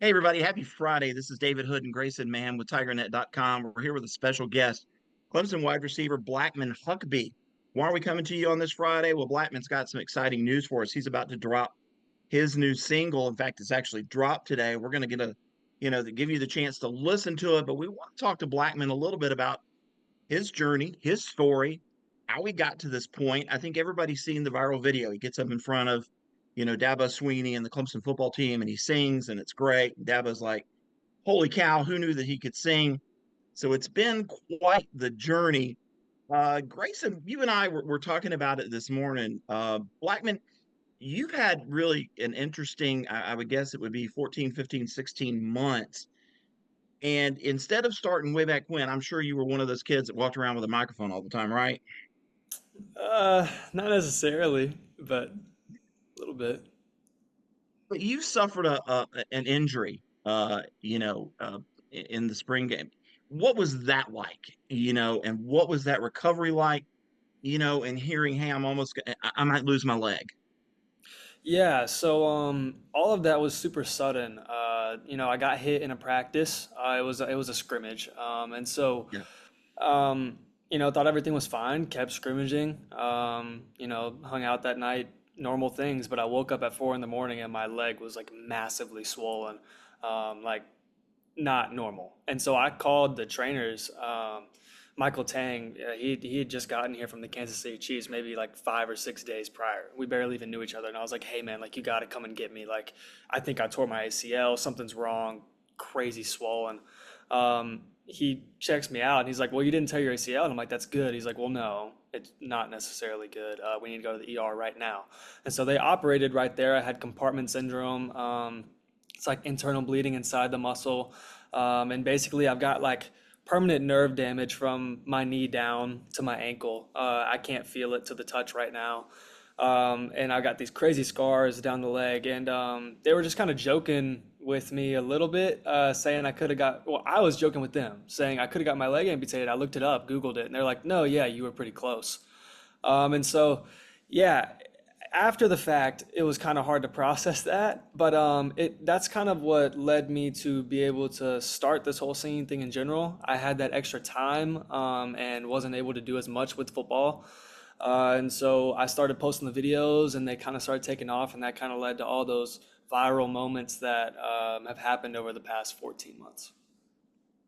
Hey, everybody. Happy Friday. This is David Hood and Grayson Mann with TigerNet.com. We're here with a special guest, Clemson wide receiver Blackmon Huckabee. Why are we coming to you on this Friday? Well, Blackman's got some exciting news for us. He's about to drop his new single. In fact, it's actually dropped today. We're going to give you the chance to listen to it, but we want to talk to Blackmon a little bit about his journey, his story, how he got to this point. I think everybody's seen the viral video. He gets up in front of, Dabo Sweeney and the Clemson football team, and he sings, and it's great. Dabo's like, holy cow, who knew that he could sing? So it's been quite the journey. Grayson, you and I were talking about it this morning. Blackman, you've had really an interesting, I would guess it would be 14, 15, 16 months. And instead of starting way back when, I'm sure you were one of those kids that walked around with a microphone all the time, right? Not necessarily, but a little bit. But you suffered an injury, in the spring game. What was that like, and what was that recovery like, and hearing, hey, I might lose my leg. Yeah, so all of that was super sudden. I got hit in a practice. It was a scrimmage, and so Yeah. thought everything was fine. Kept scrimmaging. Hung out that night, normal things. But I woke up at 4 in the morning and my leg was like massively swollen, like not normal. And so I called the trainers. Michael Tang, he had just gotten here from the Kansas City Chiefs maybe like 5 or 6 days prior. We barely even knew each other. And I was like, hey man, like you got to come and get me. Like I think I tore my ACL. Something's wrong. Crazy swollen. He checks me out and he's like, well, you didn't tear your ACL. And I'm like, that's good. He's like, well, no, it's not necessarily good. We need to go to the ER right now. And so they operated right there. I had compartment syndrome. It's like internal bleeding inside the muscle. And basically, I've got like permanent nerve damage from my knee down to my ankle. I can't feel it to the touch right now. And I got these crazy scars down the leg. And they were just kind of joking with me a little bit, saying I was joking with them, saying I could have got my leg amputated. I looked it up, Googled it, and they're like, no, yeah, you were pretty close. And so, yeah, after the fact, it was kind of hard to process that, but that's kind of what led me to be able to start this whole singing thing in general. I had that extra time and wasn't able to do as much with football. And so I started posting the videos and they kind of started taking off, and that kind of led to all those viral moments that have happened over the past 14 months.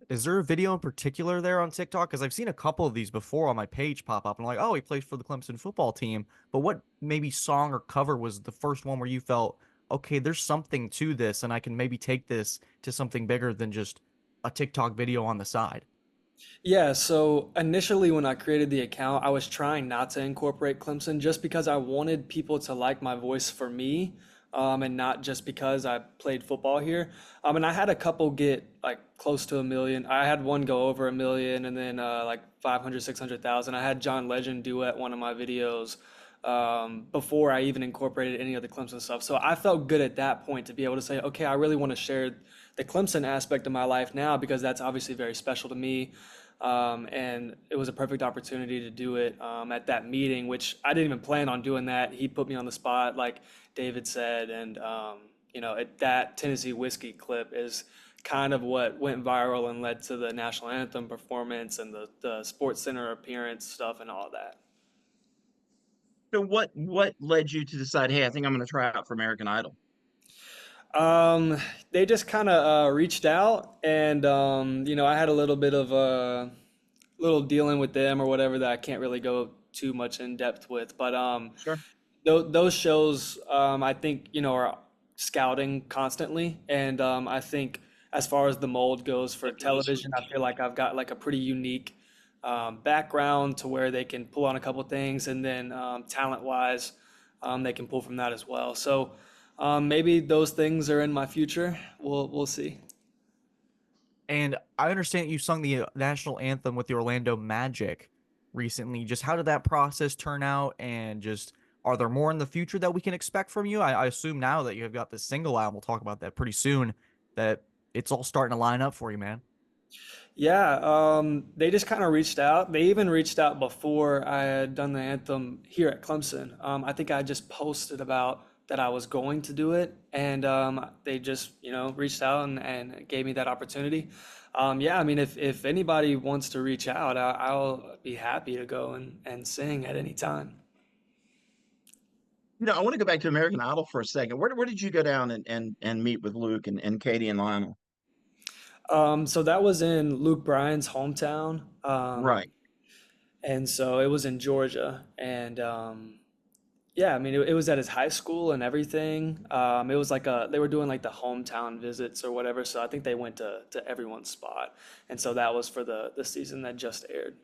Is there a video in particular there on TikTok? Because I've seen a couple of these before on my page pop up, and I'm like, oh, he plays for the Clemson football team. But what maybe song or cover was the first one where you felt, okay, there's something to this, and I can maybe take this to something bigger than just a TikTok video on the side? Yeah, so initially when I created the account, I was trying not to incorporate Clemson just because I wanted people to like my voice for me, and not just because I played football here. And I had a couple get like close to a million. I had one go over a million and then like 500, 600,000. I had John Legend duet one of my videos before I even incorporated any of the Clemson stuff. So I felt good at that point to be able to say, okay, I really want to share the Clemson aspect of my life now because that's obviously very special to me. And it was a perfect opportunity to do it at that meeting, which I didn't even plan on doing that. He put me on the spot, like David said, and that Tennessee whiskey clip is kind of what went viral and led to the national anthem performance and the Sports Center appearance stuff and all that. So what led you to decide, hey, I think I'm going to try out for American Idol? They just kind of reached out, and I had a little bit of a little dealing with them or whatever that I can't really go too much in depth with. But Sure. those shows, I think, are scouting constantly, and I think as far as the mold goes for television, I feel like I've got like a pretty unique background to where they can pull on a couple things, and then talent-wise, they can pull from that as well. So. Maybe those things are in my future. We'll see. And I understand you sung the national anthem with the Orlando Magic recently. Just how did that process turn out? And just are there more in the future that we can expect from you? I assume now that you have got this single out, we'll talk about that pretty soon, that it's all starting to line up for you, man. Yeah, they just kind of reached out. They even reached out before I had done the anthem here at Clemson. I think I just posted about that I was going to do it, and they just reached out and gave me that opportunity. Yeah, I mean, if anybody wants to reach out, I'll be happy to go and sing at any time. I want to go back to American Idol for a second. Where did you go down and meet with Luke and Katie and Lionel? So that was in Luke Bryan's hometown. Right. And so it was in Georgia. And yeah, I mean, it was at his high school and everything. It was like they were doing like the hometown visits or whatever. So I think they went to everyone's spot. And so that was for the season that just aired.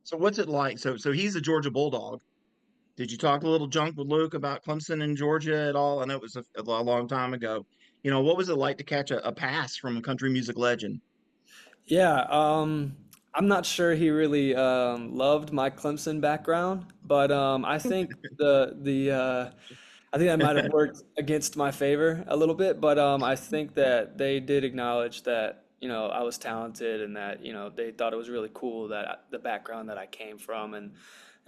So what's it like? So he's a Georgia Bulldog. Did you talk a little junk with Luke about Clemson and Georgia at all? I know it was a long time ago. What was it like to catch a pass from a country music legend? Yeah, I'm not sure he really loved my Clemson background, but I think I think that might have worked against my favor a little bit. But I think that they did acknowledge that I was talented and that they thought it was really cool that the background that I came from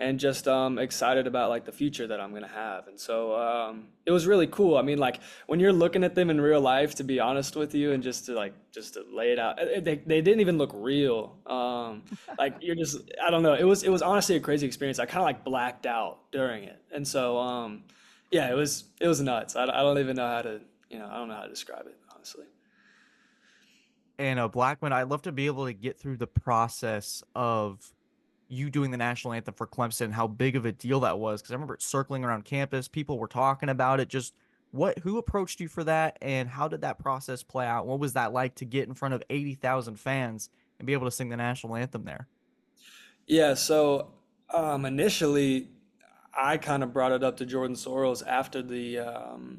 and just excited about like the future that I'm gonna have. And so it was really cool. I mean, like when you're looking at them in real life, to be honest with you, and just to lay it out, they didn't even look real. Like you're just I don't know. It was honestly a crazy experience. I kind of like blacked out during it, and so yeah, it was nuts. I don't even know how to I don't know how to describe it honestly. And Blackman, I'd love to be able to get through the process of you doing the national anthem for Clemson, how big of a deal that was. Because I remember it circling around campus, people were talking about it. Just who approached you for that, and how did that process play out? What was that like to get in front of 80,000 fans and be able to sing the national anthem there? Yeah, so initially, I kind of brought it up to Jordan Soros after the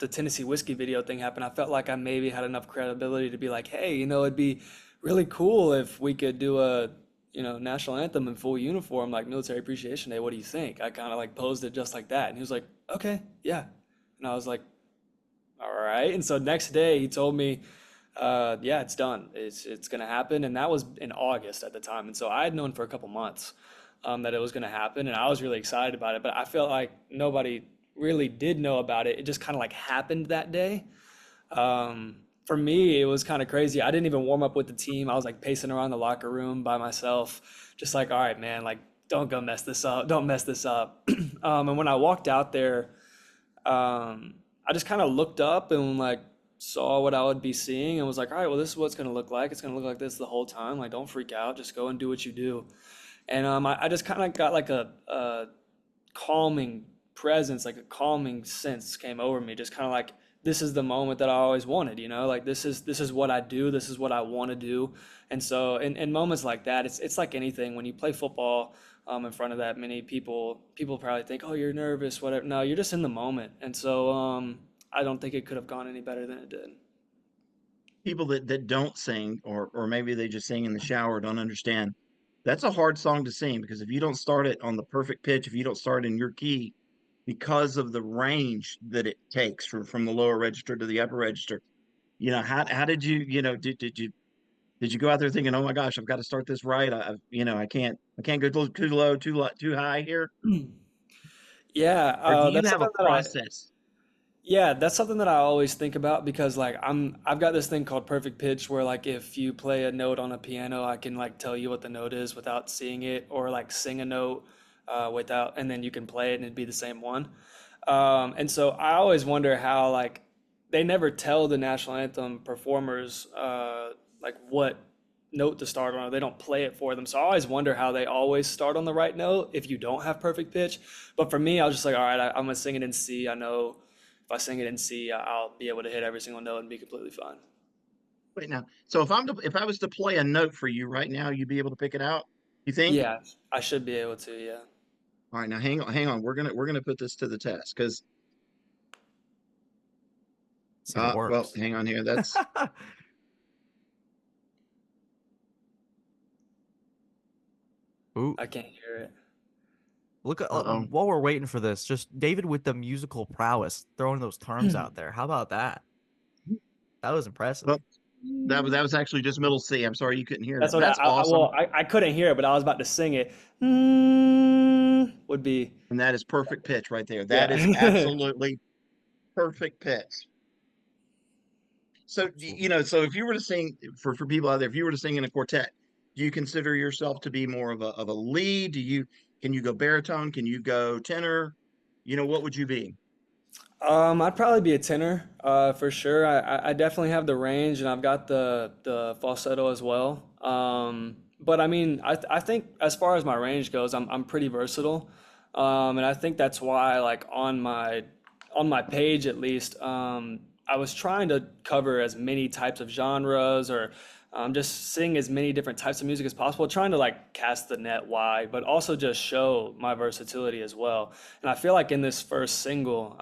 Tennessee whiskey video thing happened. I felt like I maybe had enough credibility to be like, hey, it'd be really cool if we could do a national anthem in full uniform, like Military Appreciation Day. What do you think? I kind of like posed it just like that, and he was like, okay, yeah, and I was like, all right. And so next day he told me, yeah, it's done. It's gonna happen. And that was in August at the time. And so I had known for a couple months that it was gonna happen, and I was really excited about it. But I felt like nobody really did know about it. It just kind of like happened that day. For me, it was kind of crazy. I didn't even warm up with the team. I was like pacing around the locker room by myself, just like, all right, man, like don't go mess this up. Don't mess this up. And when I walked out there, I just kind of looked up and like saw what I would be seeing and was like, all right, well, this is what it's going to look like. It's going to look like this the whole time. Like, don't freak out. Just go and do what you do. And I just kind of got like a calming presence, like a calming sense came over me. Just kind of like, this is the moment that I always wanted, like this is what I do. This is what I want to do. And so in moments like that, it's like anything when you play football, in front of that many people, people probably think, oh, you're nervous, whatever. No, you're just in the moment. And so I don't think it could have gone any better than it did. People that don't sing, or maybe they just sing in the shower, don't understand. That's a hard song to sing because if you don't start it on the perfect pitch, if you don't start in your key, because of the range that it takes from the lower register to the upper register, how did you, did you go out there thinking, oh my gosh, I've got to start this right? I can't go too low, too high here. Yeah, Or do you that's have a something that I process? yeah, that's something that I always think about because like I've got this thing called perfect pitch where like if you play a note on a piano, I can like tell you what the note is without seeing it, or like sing a note without, and then you can play it and it'd be the same one. And so I always wonder how like they never tell the national anthem performers like what note to start on, or they don't play it for them. So I always wonder how they always start on the right note if you don't have perfect pitch. But for me, I was just like, all right, I'm gonna sing it in C. I know if I sing it in C, I'll be able to hit every single note and be completely fine. Wait now. So if I was to play a note for you right now, you'd be able to pick it out. You think? Yeah, I should be able to. Yeah. All right, now hang on. We're gonna put this to the test because See if it well, works. hang on here. That's Ooh, I can't hear it. look at oh. while we're waiting for this, just David with the musical prowess, throwing those terms out there. How about that? That was Well, impressive. That was actually just middle C. I'm sorry you couldn't hear That's that. what That's awesome. I couldn't hear it, but I was about to sing it. Would be, And that is perfect pitch right there. That is yeah. absolutely perfect pitch. So Absolutely. so if you were to sing for people out there, if you were to sing in a quartet, do you consider yourself to be more of a lead? Can you go baritone? Can you go tenor? What would you be? I'd probably be a tenor, for sure. I definitely have the range, and I've got the falsetto as well. But I mean, I think as far as my range goes, I'm pretty versatile, and I think that's why, like on my page at least, I was trying to cover as many types of genres, or just sing as many different types of music as possible, trying to like cast the net wide, but also just show my versatility as well. And I feel like in this first single,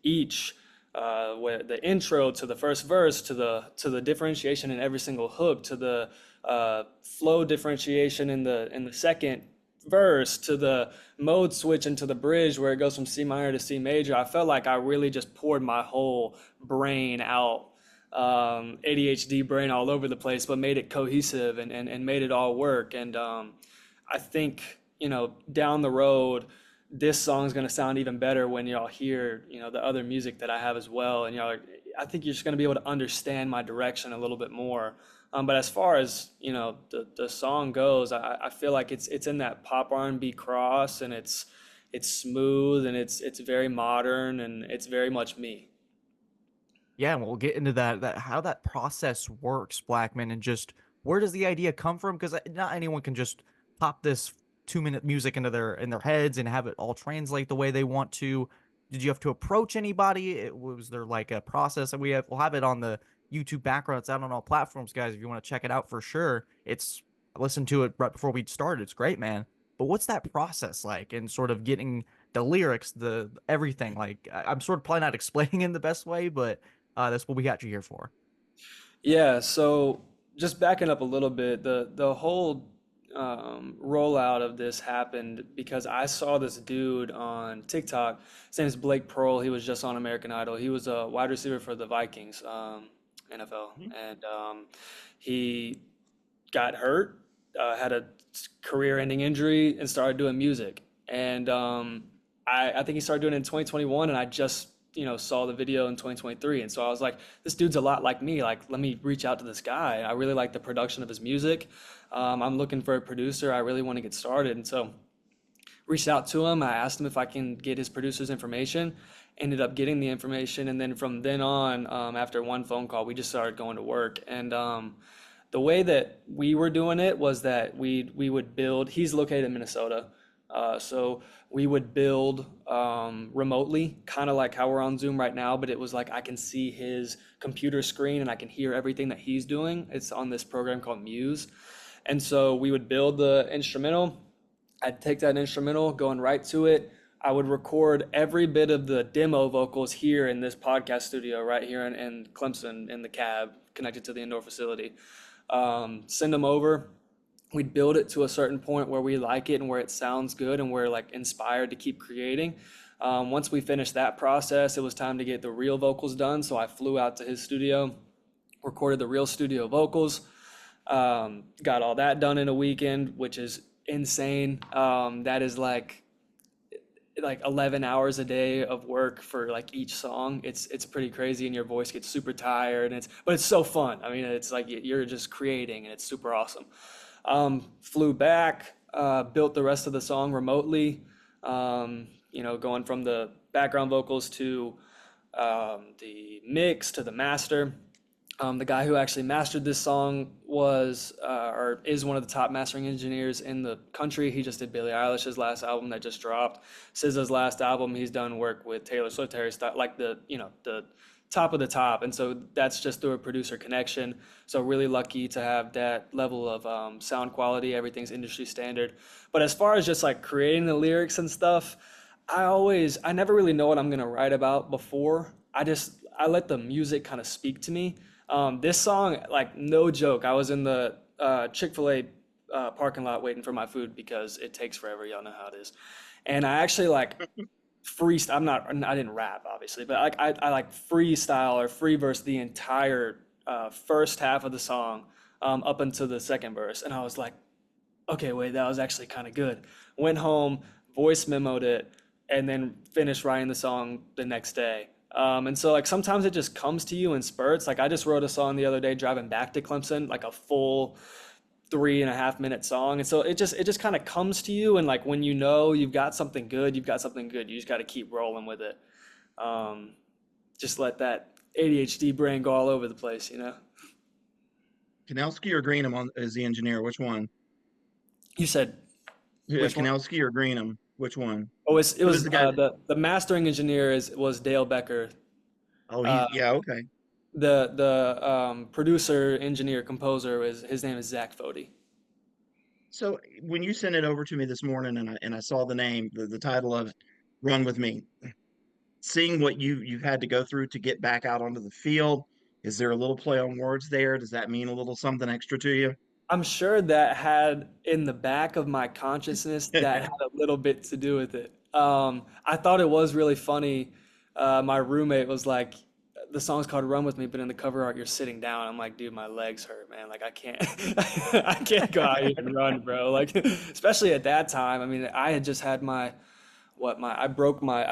each where the intro to the first verse, to the differentiation in every single hook, to the flow differentiation in the second verse, to the mode switch into the bridge where it goes from C minor to C major, I felt like I really just poured my whole brain out, ADHD brain all over the place, but made it cohesive, and made it all work. And I think, down the road, this song's gonna sound even better when y'all hear, the other music that I have as well. And I think you're just gonna be able to understand my direction a little bit more. But as far as, the song goes, I feel like it's in that pop R&B cross, and it's smooth, and it's very modern, and it's very much me. Yeah, and we'll get into that how that process works, Blackman, and just where does the idea come from? Because not anyone can just pop this 2 minute music into their heads and have it all translate the way they want to. Did you have to approach anybody? Was there like a process? And we'll have it on the YouTube background. It's out on all platforms, guys. If you want to check it out for sure. I listened to it right before we started. It's great, man. But what's that process like? And sort of getting the lyrics, the everything. Like I'm sort of probably not explaining in the best way, but that's what we got you here for. Yeah, so just backing up a little bit, the whole rollout of this happened because I saw this dude on TikTok. His name is Blake Pearl. He was just on American Idol. He was a wide receiver for the Vikings, NFL, Mhm. and he got hurt, had a career-ending injury, and started doing music. And I think he started doing it in 2021, and I just saw the video in 2023, and so I was like, this dude's a lot like me. Like, let me reach out to this guy. I really like the production of his music. I'm looking for a producer. I really want to get started, and so reached out to him. I asked him if I can get his producer's information. Ended up getting the information, and then from then on, after one phone call, we just started going to work. And the way that we were doing it was that we would build. He's located in Minnesota, so we would build remotely, kind of like how we're on Zoom right now. But it was like I can see his computer screen and I can hear everything that he's doing. It's on this program called Muse, and so we would build the instrumental. I'd take that instrumental, going right to it. I would record every bit of the demo vocals here in this podcast studio right here in Clemson in the cab connected to the indoor facility. Send them over. We'd build it to a certain point where we like it and where it sounds good and we're like inspired to keep creating. Once we finished that process, it was time to get the real vocals done. So I flew out to his studio, recorded the real studio vocals, got all that done in a weekend, which is insane. That is like 11 hours a day of work for like each song. It's pretty crazy, and your voice gets super tired, and but it's so fun. I mean, it's like you're just creating, and it's super awesome. Flew back, built the rest of the song remotely. Going from the background vocals to the mix to the master. The guy who actually mastered this song was or is one of the top mastering engineers in the country. He just did Billie Eilish's last album that just dropped. SZA's last album. He's done work with Taylor Swift, Harry Styles, like the top of the top. And so that's just through a producer connection. So really lucky to have that level of sound quality. Everything's industry standard. But as far as just like creating the lyrics and stuff, I never really know what I'm gonna write about before. I let the music kind of speak to me. This song, like no joke, I was in the Chick-fil-A parking lot waiting for my food because it takes forever. Y'all know how it is. And I actually like I didn't rap obviously, but like I like freestyle or free verse the entire first half of the song up until the second verse, and I was like, okay, wait, that was actually kind of good. Went home, voice memoed it, and then finished writing the song the next day. And so like sometimes it just comes to you in spurts. Like I just wrote a song the other day driving back to Clemson, like a full 3.5 minute song. And so it just kind of comes to you. And like when you know you've got something good, you've got something good. You just got to keep rolling with it. Um, just let that ADHD brain go all over the place, you know? Kanelski or Greenham is the engineer? Which one? You said Yeah, which one? Kanelski or Greenham? Which one? Oh, it Who is was the guy? the mastering engineer was Dale Becker. Oh, Uh, yeah, okay. the producer, engineer, composer is his name is Zach Fody. So when you sent it over to me this morning and I saw the name, the title of it, Run With Me, seeing what you've had to go through to get back out onto the field, is there a little play on words there? Does that mean a little something extra to you? I'm sure that had in the back of my consciousness that had a little bit to do with it. I thought it was really funny. My roommate was like, "The song's called Run With Me, but in the cover art you're sitting down." I'm like, "Dude, my legs hurt, man. Like I can't, I can't go out here and run, bro. Like, especially at that time. I mean, I had just had I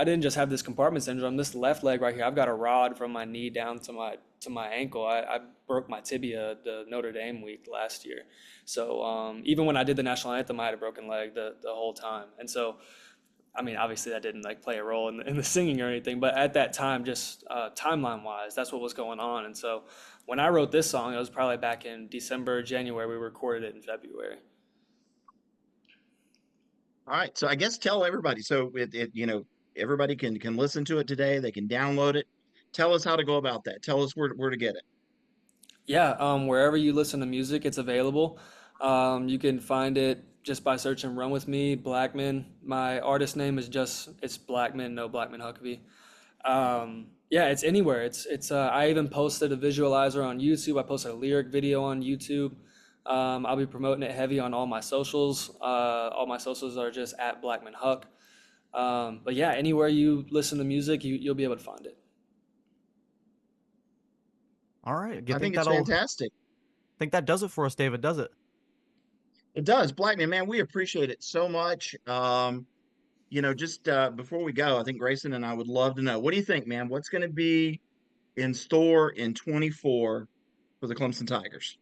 didn't just have this compartment syndrome. This left leg right here, I've got a rod from my knee down to my ankle. I broke my tibia the Notre Dame week last year. So even when I did the national anthem, I had a broken leg the whole time. And so, I mean, obviously that didn't like play a role in the singing or anything, but at that time, just timeline wise, that's what was going on. And so when I wrote this song, it was probably back in December, January. We recorded it in February. All right. So I guess tell everybody. So everybody can listen to it today. They can download it. Tell us how to go about that. Tell us where to get it. Yeah, wherever you listen to music, it's available. You can find it just by searching "Run With Me," Blackmon. My artist name is it's Blackmon, no Blackmon Huckabee. Yeah, it's anywhere. I even posted a visualizer on YouTube. I posted a lyric video on YouTube. I'll be promoting it heavy on all my socials. All my socials are just at Blackmon Huck. But yeah, anywhere you listen to music, you'll be able to find it. All right. I I think think it's fantastic. think that does it for us, David, does it? It does. Blackman, man, we appreciate it so much. Just before we go, I think Grayson and I would love to know, what do you think, man? What's going to be in store in 24 for the Clemson Tigers?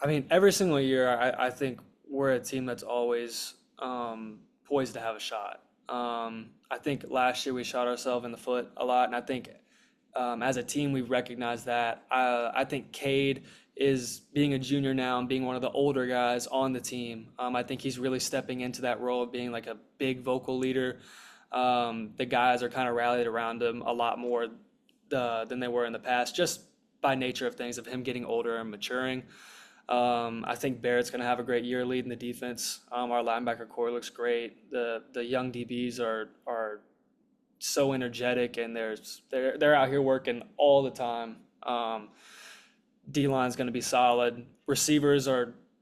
I mean, every single year, I think we're a team that's always poised to have a shot. I think last year we shot ourselves in the foot a lot, and I think as a team we've recognized that. I think Cade is being a junior now and being one of the older guys on the team. I think he's really stepping into that role of being like a big vocal leader. The guys are kind of rallied around him a lot more than they were in the past, just by nature of things, of him getting older and maturing. I think Barrett's going to have a great year leading the defense. Our linebacker core looks great. The young DBs are so energetic, and they're out here working all the time. D line's going to be solid.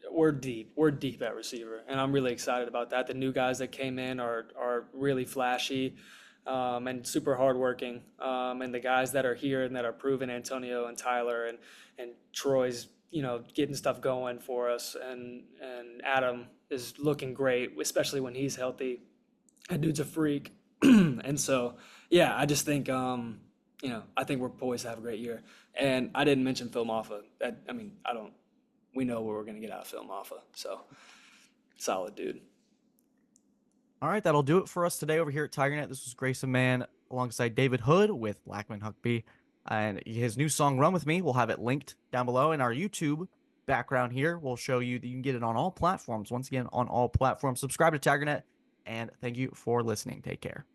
We're deep at receiver, and I'm really excited about that. The new guys that came in are really flashy and super hardworking. And the guys that are here and that are proven, Antonio and Tyler and Troy's, getting stuff going for us, and Adam is looking great, especially when he's healthy. That dude's a freak. And so, yeah, I just think, I think we're poised to have a great year. And I didn't mention Phil Maffa. We know what we're going to get out of Phil Maffa. So, solid dude. All right, that'll do it for us today over here at TigerNet. This was Grayson Mann alongside David Hood with Blackmon Huckabee. And his new song, Run With Me, we'll have it linked down below. In our YouTube background here, we'll show you that you can get it on all platforms. Once again, on all platforms. Subscribe to TigerNet, and thank you for listening. Take care.